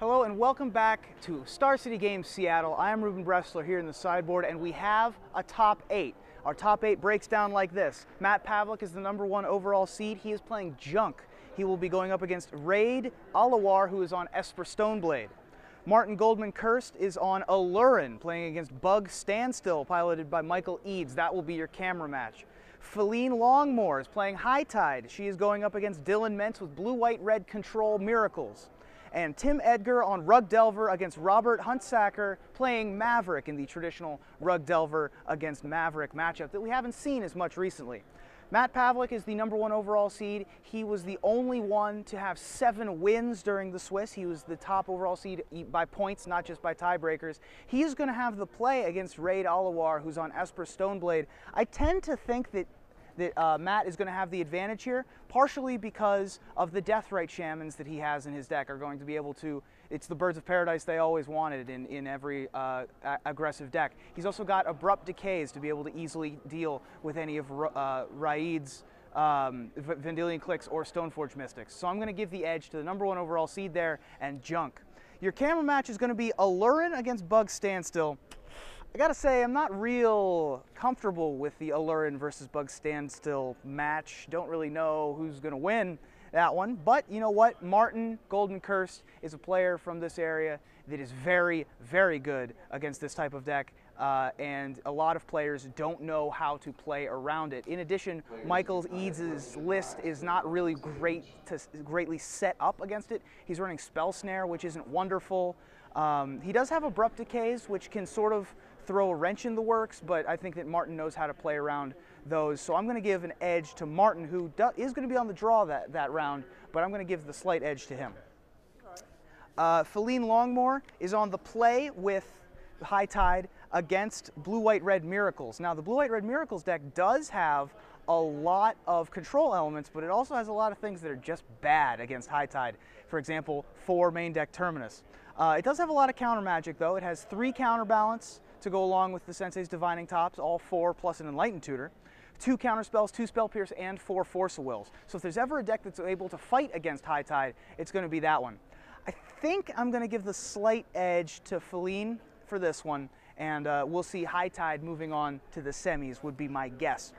Hello and welcome back to Star City Games Seattle. I am Reuben Bresler here in the sideboard, and we have a top 8. Our top 8 breaks down like this. Matt Pavlik is the #1 overall seed. He is playing Junk. He will be going up against Raid Alawar, who is on Esper Stoneblade. Martin Goldman-Kirst is on Allurin, playing against Bug Standstill, piloted by Michael Eads. That will be your camera match. Feline Longmore is playing High Tide. She is going up against Dylan Mentz with Blue, White, Red Control Miracles. And Tim Edgar on Rug Delver against Robert Huntsacker, playing Maverick in the traditional Rug Delver against Maverick matchup that we haven't seen as much recently. Matt Pavlik is the #1 overall seed. He was the only one to have 7 wins during the Swiss. He was the top overall seed by points, not just by tiebreakers. He is going to have the play against Raid Alawar, who's on Esper Stoneblade. I tend to think that Matt is going to have the advantage here, partially because of the Deathrite Shamans that he has in his deck are going to be able to, it's the Birds of Paradise they always wanted in every aggressive deck. He's also got Abrupt Decays to be able to easily deal with any of Raid's Vendilion Clicks or Stoneforge Mystics. So I'm going to give the edge to the #1 overall seed there and Junk. Your camera match is going to be Allurin against Bug Standstill. I gotta say, I'm not real comfortable with the Allurin versus Bug Standstill match. Don't really know who's gonna win that one, but you know what? Martin Goldman-Kirst is a player from this area that is very, very good against this type of deck, and a lot of players don't know how to play around it. In addition, Michael Eads' list is not really greatly set up against it. He's running Spell Snare, which isn't wonderful. He does have Abrupt Decays, which can sort of throw a wrench in the works, but I think that Martin knows how to play around those. So I'm going to give an edge to Martin, who is going to be on the draw that round, but I'm going to give the slight edge to him. Feline Longmore is on the play with High Tide against Blue, White, Red Miracles. Now, the Blue, White, Red Miracles deck does have a lot of control elements, but it also has a lot of things that are just bad against High Tide. For example, 4 main deck Terminus. It does have a lot of counter magic, though. It has 3 counterbalance to go along with the Sensei's Divining Tops, all 4 plus an Enlightened Tutor, 2 counterspells, 2 Spell Pierce, and 4 Force of Wills. So if there's ever a deck that's able to fight against High Tide, it's going to be that one. I think I'm going to give the slight edge to Feline for this one, and we'll see High Tide moving on to the semis would be my guess.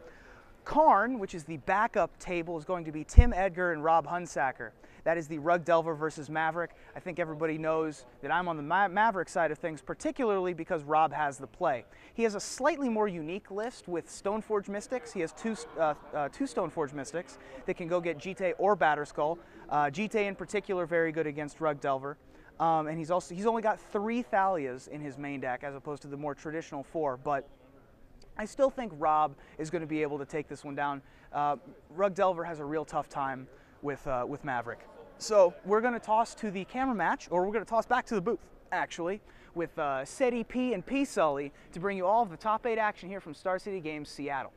Karn, which is the backup table, is going to be Tim Edgar and Rob Huntsacker. That is the Rug Delver versus Maverick. I think everybody knows that I'm on the Maverick side of things, particularly because Rob has the play. He has a slightly more unique list with Stoneforge Mystics. He has two Stoneforge Mystics that can go get Jite or Batterskull. Jite in particular very good against Rug Delver. And he's only got 3 Thalias in his main deck as opposed to the more traditional 4, but I still think Rob is going to be able to take this one down. Rug Delver has a real tough time with Maverick. So we're going to toss to the camera match, or we're going to toss back to the booth, actually, with SETI P and P Sully to bring you all of the top 8 action here from Star City Games Seattle.